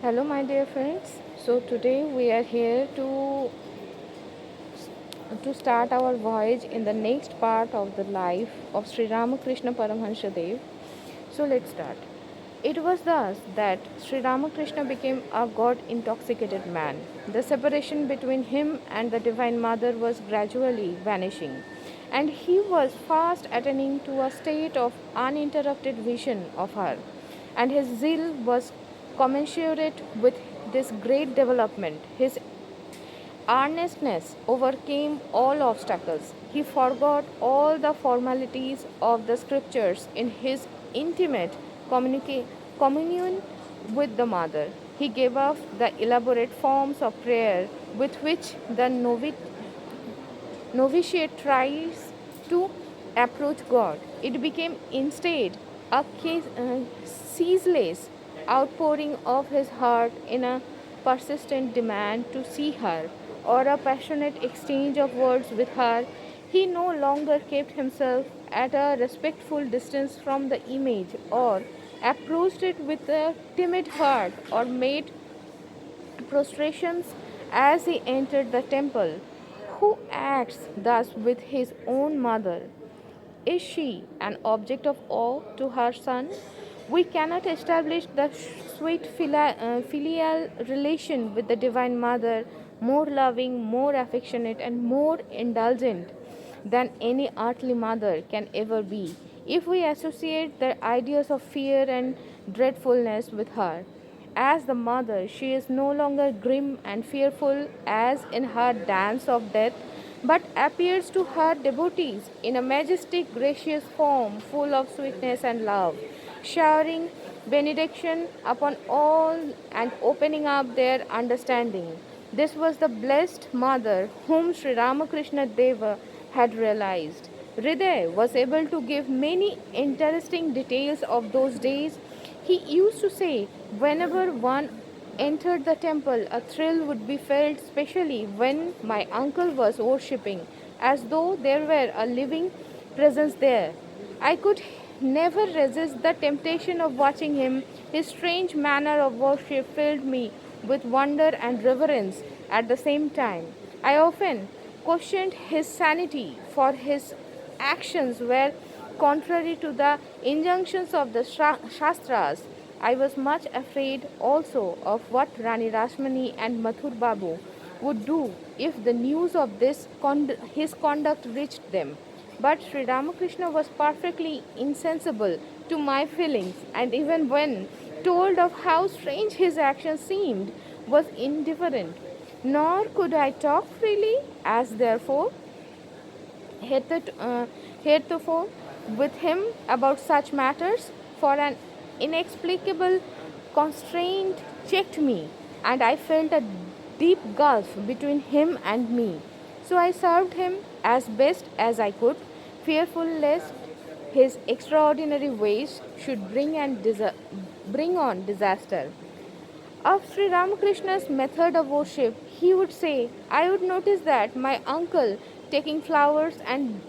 Hello, my dear friends. So today we are here to start our voyage in the next part of the life of Sri Ramakrishna Paramahansa Dev. So let's start. It was thus that Sri Ramakrishna became a God intoxicated man. The separation between him and the Divine Mother was gradually vanishing, and he was fast attaining to a state of uninterrupted vision of her, and his zeal was commensurate with this great development. His earnestness overcame all obstacles. He forgot all the formalities of the scriptures in his intimate communion with the Mother. He gave up the elaborate forms of prayer with which the novitiate tries to approach God. It became instead a ceaseless outpouring of his heart in a persistent demand to see her, or a passionate exchange of words with her. He no longer kept himself at a respectful distance from the image, or approached it with a timid heart, or made prostrations as he entered the temple. Who acts thus with his own mother? Is she an object of awe to her son? We cannot establish the sweet filial relation with the Divine Mother, more loving, more affectionate, and more indulgent than any earthly mother can ever be, if we associate the ideas of fear and dreadfulness with her. As the mother, she is no longer grim and fearful as in her dance of death, but appears to her devotees in a majestic, gracious form, full of sweetness and love, showering benediction upon all and opening up their understanding. This was the blessed mother whom Sri Ramakrishna Deva had realized. Hriday was able to give many interesting details of those days. He used to say, whenever one entered the temple, a thrill would be felt, especially when my uncle was worshipping, as though there were a living presence there. I could never resist the temptation of watching him. His strange manner of worship filled me with wonder and reverence at the same time. I often questioned his sanity, for his actions were contrary to the injunctions of the Shastras. I was much afraid also of what Rani Rashmani and Mathur Babu would do if the news of his conduct reached them. But Sri Ramakrishna was perfectly insensible to my feelings, and even when told of how strange his actions seemed, was indifferent. Nor could I talk freely, as therefore heretofore with him about such matters, for an inexplicable constraint checked me, and I felt a deep gulf between him and me. So I served him as best as I could, fearful lest his extraordinary ways should bring on disaster. Of Sri Ramakrishna's method of worship, he would say, I would notice that my uncle, taking flowers and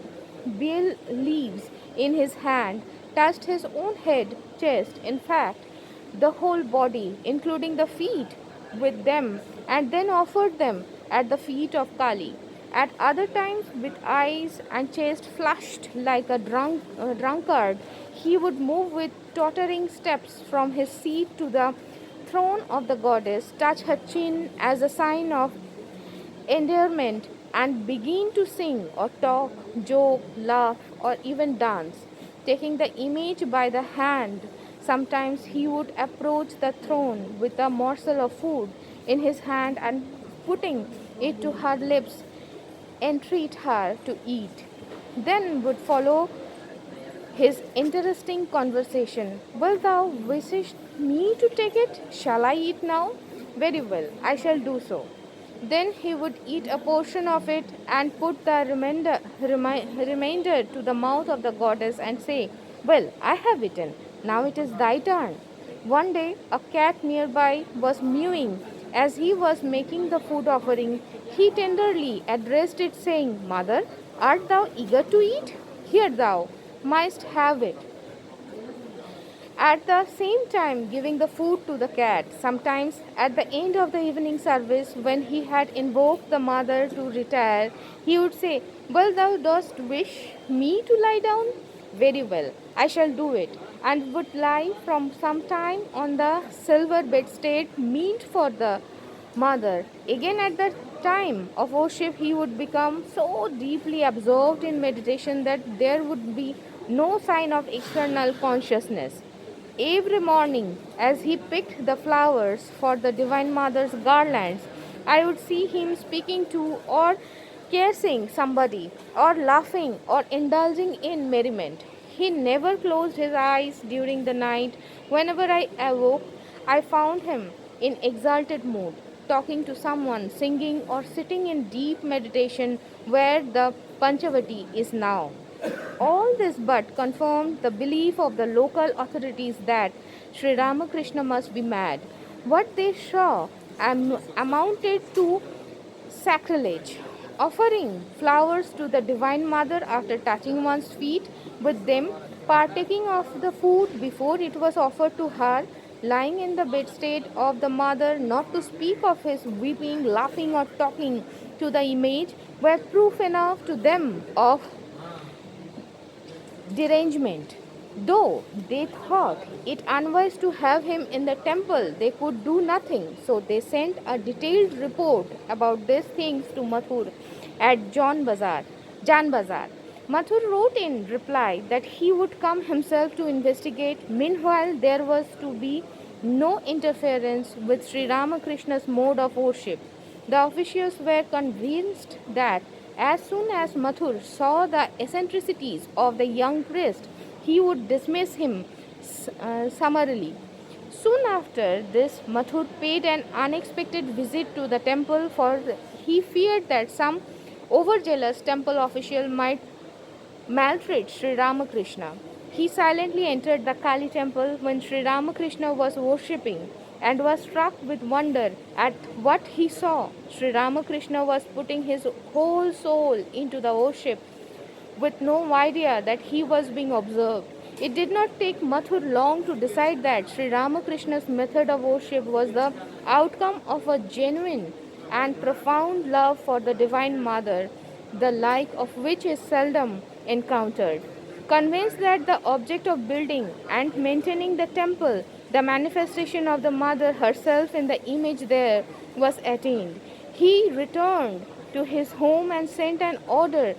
betel leaves in his hand, touched his own head, chest, in fact, the whole body, including the feet, with them, and then offered them at the feet of Kali. At other times, with eyes and chest flushed like a drunkard, he would move with tottering steps from his seat to the throne of the goddess, touch her chin as a sign of endearment, and begin to sing or talk, joke, laugh, or even dance. Taking the image by the hand, sometimes he would approach the throne with a morsel of food in his hand and putting it to her lips, entreat her to eat. Then would follow his interesting conversation. Wilt thou wish me to take it? Shall I eat now? Very well, I shall do so. Then he would eat a portion of it and put the remainder to the mouth of the goddess and say, well, I have eaten. Now it is thy turn. One day, a cat nearby was mewing as he was making the food offering. He tenderly addressed it, saying, Mother, art thou eager to eat? Here thou mayst have it. At the same time giving the food to the cat. Sometimes at the end of the evening service, when he had invoked the mother to retire, he would say, "Well, thou dost wish me to lie down? Very well, I shall do it," and would lie from some time on the silver bedstead meant for the mother. Again, at the time of worship, he would become so deeply absorbed in meditation that there would be no sign of external consciousness. Every morning, as he picked the flowers for the Divine Mother's garlands, I would see him speaking to or caressing somebody, or laughing, or indulging in merriment. He never closed his eyes during the night. Whenever I awoke, I found him in exalted mood, talking to someone, singing, or sitting in deep meditation where the Panchavati is now. All this but confirmed the belief of the local authorities that Sri Ramakrishna must be mad. What they saw amounted to sacrilege. Offering flowers to the Divine Mother after touching one's feet with them, partaking of the food before it was offered to her, lying in the bedstead of the Mother, not to speak of his weeping, laughing, or talking to the image, were proof enough to them of derangement. Though they thought it unwise to have him in the temple, they could do nothing. So they sent a detailed report about these things to Mathur at Jan Bazar. Mathur wrote in reply that he would come himself to investigate. Meanwhile, there was to be no interference with Sri Ramakrishna's mode of worship. The officials were convinced that as soon as Mathur saw the eccentricities of the young priest, he would dismiss him summarily. Soon after this, Mathur paid an unexpected visit to the temple, for he feared that some overzealous temple official might maltreat Sri Ramakrishna. He silently entered the Kali temple when Sri Ramakrishna was worshipping and was struck with wonder at what he saw. Sri Ramakrishna was putting his whole soul into the worship with no idea that he was being observed. It did not take Mathur long to decide that Sri Ramakrishna's method of worship was the outcome of a genuine and profound love for the Divine Mother, the like of which is seldom encountered. Convinced that the object of building and maintaining the temple, the manifestation of the Mother herself in the image there, was attained, he returned to his home and sent an order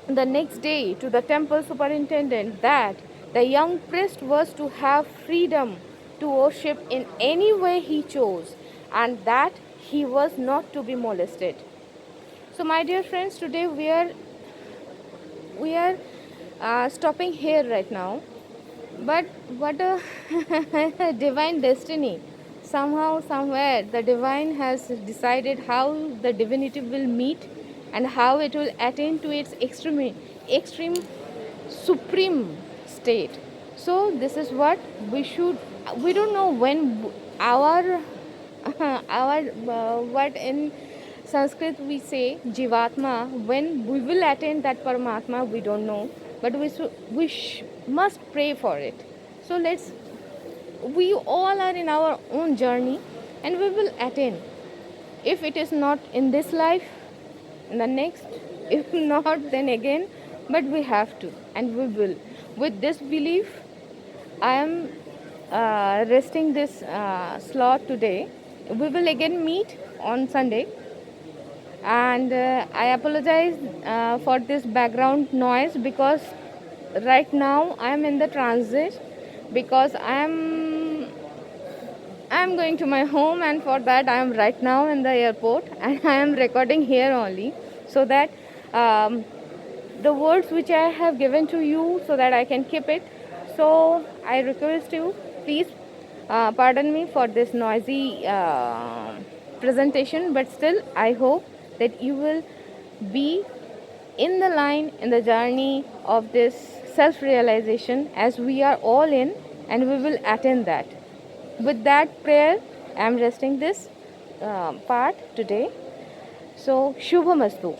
the next day to the temple superintendent that the young priest was to have freedom to worship in any way he chose, and that he was not to be molested. So, my dear friends, today we are stopping here right now. But what a divine destiny! Somehow, somewhere, the divine has decided how the divinity will meet and how it will attain to its extreme, supreme state. So, this is what we should. We don't know when our what in Sanskrit we say Jivatma, when we will attain that Paramatma, we don't know, but must pray for it. So we all are in our own journey and we will attain. If it is not in this life, in the next, if not, then again, but we have to and we will. With this belief, I am resting this slot today. We will again meet on Sunday, and I apologize for this background noise because right now I am in the transit because I am going to my home, and for that I am right now in the airport and I am recording here only, so that the words which I have given to you, so that I can keep it. So I request you, please pardon me for this noisy presentation, but still I hope that you will be in the line, in the journey of this self-realization, as we are all in, and we will attain that. With that prayer, I am resting this part today. So, Shubhamastu.